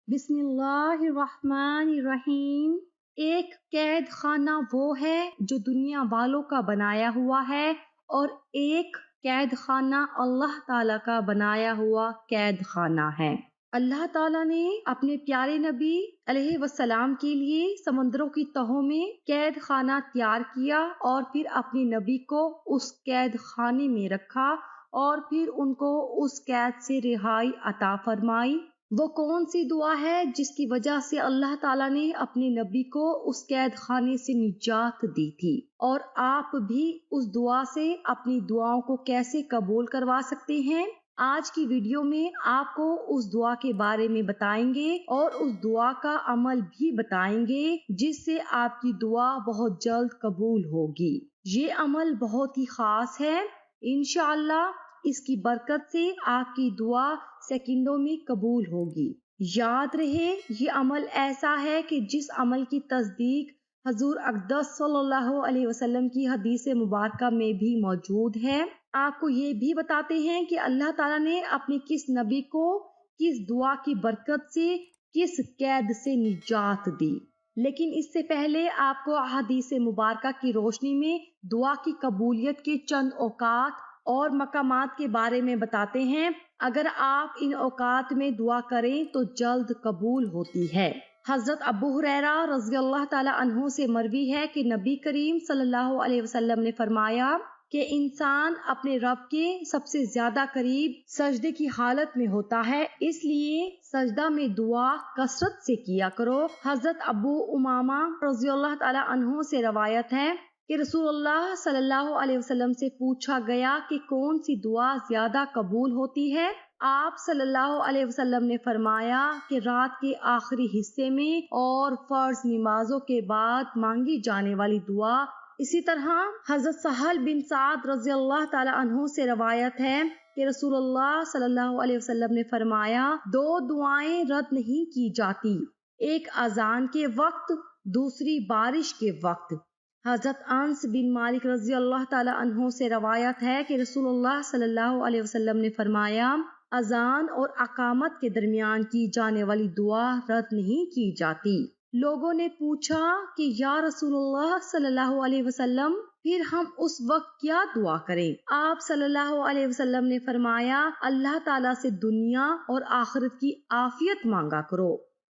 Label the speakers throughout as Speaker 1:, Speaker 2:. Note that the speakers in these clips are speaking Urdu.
Speaker 1: بسم اللہ الرحمن الرحیم۔ ایک قید خانہ وہ ہے جو دنیا والوں کا بنایا ہوا ہے، اور ایک قید خانہ اللہ تعالیٰ کا بنایا ہوا قید خانہ ہے۔ اللہ تعالیٰ نے اپنے پیارے نبی علیہ السلام کے لیے سمندروں کی تہوں میں قید خانہ تیار کیا، اور پھر اپنے نبی کو اس قید خانے میں رکھا، اور پھر ان کو اس قید سے رہائی عطا فرمائی۔ وہ کون سی دعا ہے جس کی وجہ سے اللہ تعالیٰ نے اپنے نبی کو اس قید خانے سے نجات دی تھی، اور آپ بھی اس دعا سے اپنی دعاؤں کو کیسے قبول کروا سکتے ہیں؟ آج کی ویڈیو میں آپ کو اس دعا کے بارے میں بتائیں گے، اور اس دعا کا عمل بھی بتائیں گے جس سے آپ کی دعا بہت جلد قبول ہوگی۔ یہ عمل بہت ہی خاص ہے، انشاءاللہ اس کی برکت سے آپ کی دعا سیکنڈوں میں قبول ہوگی۔ یاد رہے، یہ عمل ایسا ہے کہ جس عمل کی تصدیق حضور اقدس صلی اللہ علیہ وسلم کی حدیث مبارکہ میں بھی موجود ہے۔ آپ کو یہ بھی بتاتے ہیں کہ اللہ تعالیٰ نے اپنے کس نبی کو کس دعا کی برکت سے کس قید سے نجات دی۔ لیکن اس سے پہلے آپ کو حدیث مبارکہ کی روشنی میں دعا کی قبولیت کے چند اوقات اور مقامات کے بارے میں بتاتے ہیں۔ اگر آپ ان اوقات میں دعا کریں تو جلد قبول ہوتی ہے۔ حضرت ابو ہریرہ رضی اللہ تعالی عنہ سے مروی ہے کہ نبی کریم صلی اللہ علیہ وسلم نے فرمایا کہ انسان اپنے رب کے سب سے زیادہ قریب سجدے کی حالت میں ہوتا ہے، اس لیے سجدہ میں دعا کثرت سے کیا کرو۔ حضرت ابو امامہ رضی اللہ تعالی عنہ سے روایت ہے کہ رسول اللہ صلی اللہ علیہ وسلم سے پوچھا گیا کہ کون سی دعا زیادہ قبول ہوتی ہے؟ آپ صلی اللہ علیہ وسلم نے فرمایا کہ رات کے آخری حصے میں اور فرض نمازوں کے بعد مانگی جانے والی دعا۔ اسی طرح حضرت سہل بن سعد رضی اللہ تعالی عنہ سے روایت ہے کہ رسول اللہ صلی اللہ علیہ وسلم نے فرمایا 2 دعائیں رد نہیں کی جاتی، ایک اذان کے وقت، دوسری بارش کے وقت۔ حضرت انس بن مالک رضی اللہ تعالی عنہ سے روایت ہے کہ رسول اللہ صلی اللہ علیہ وسلم نے فرمایا اذان اور اقامت کے درمیان کی جانے والی دعا رد نہیں کی جاتی۔ لوگوں نے پوچھا کہ یا رسول اللہ صلی اللہ علیہ وسلم، پھر ہم اس وقت کیا دعا کریں؟ آپ صلی اللہ علیہ وسلم نے فرمایا اللہ تعالیٰ سے دنیا اور آخرت کی عافیت مانگا کرو۔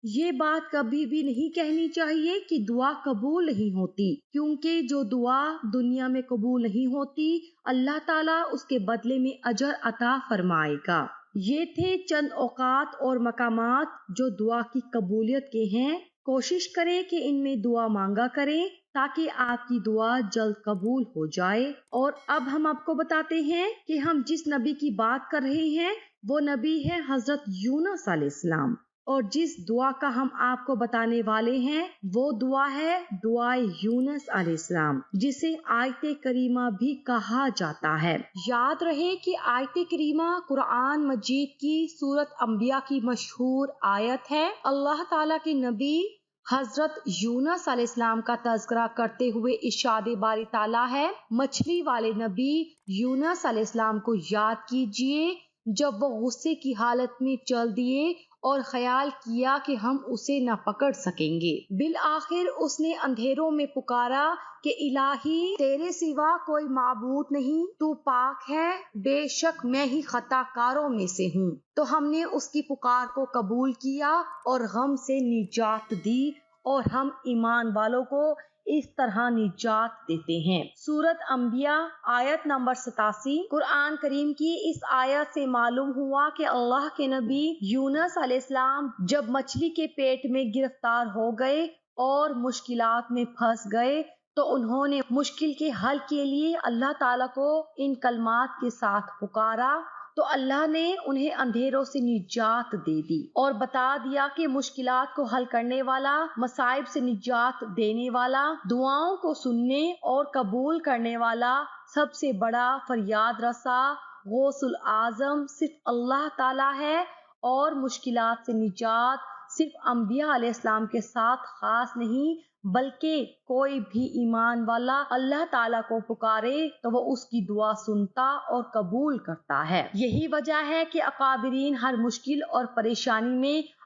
Speaker 1: یہ بات کبھی بھی نہیں کہنی چاہیے کہ دعا قبول نہیں ہوتی، کیونکہ جو دعا دنیا میں قبول نہیں ہوتی اللہ تعالیٰ اس کے بدلے میں اجر عطا فرمائے گا۔ یہ تھے چند اوقات اور مقامات جو دعا کی قبولیت کے ہیں۔ کوشش کریں کہ ان میں دعا مانگا کریں تاکہ آپ کی دعا جلد قبول ہو جائے۔ اور اب ہم آپ کو بتاتے ہیں کہ ہم جس نبی کی بات کر رہے ہیں وہ نبی ہے حضرت یونس علیہ السلام، اور جس دعا کا ہم آپ کو بتانے والے ہیں وہ دعا ہے دعائے یونس علیہ السلام، جسے آیت کریمہ بھی کہا جاتا ہے۔ یاد رہے کہ آیت کریمہ قرآن مجید کی سورۃ انبیاء کی مشہور آیت ہے۔ اللہ تعالیٰ کے نبی حضرت یونس علیہ السلام کا تذکرہ کرتے ہوئے ارشاد باری تعالیٰ ہے، مچھلی والے نبی یونس علیہ السلام کو یاد کیجئے جب وہ غصے کی حالت میں چل دیے اور خیال کیا کہ ہم اسے نہ پکڑ سکیں گے۔ بالآخر اس نے اندھیروں میں پکارا کہ الہی تیرے سوا کوئی معبود نہیں، تو پاک ہے، بے شک میں ہی خطا کاروں میں سے ہوں۔ تو ہم نے اس کی پکار کو قبول کیا اور غم سے نجات دی، اور ہم ایمان والوں کو اس طرح نجات دیتے ہیں۔ سورۃ انبیاء آیت نمبر 87۔ قرآن کریم کی اس آیت سے معلوم ہوا کہ اللہ کے نبی یونس علیہ السلام جب مچھلی کے پیٹ میں گرفتار ہو گئے اور مشکلات میں پھنس گئے تو انہوں نے مشکل کے حل کے لیے اللہ تعالیٰ کو ان کلمات کے ساتھ پکارا، تو اللہ نے انہیں اندھیروں سے نجات دے دی اور بتا دیا کہ مشکلات کو حل کرنے والا، مصائب سے نجات دینے والا، دعاؤں کو سننے اور قبول کرنے والا، سب سے بڑا فریاد رسا، غوث العظم صرف اللہ تعالیٰ ہے، اور مشکلات سے نجات صرف انبیاء علیہ السلام کے ساتھ خاص نہیں بلکہ کوئی بھی ایمان والا اللہ تعالیٰ کو پکارے تو وہ اس کی دعا سنتا اور قبول کرتا ہے۔ یہی وجہ ہے کہ اکابرین ہر مشکل اور پریشانی میں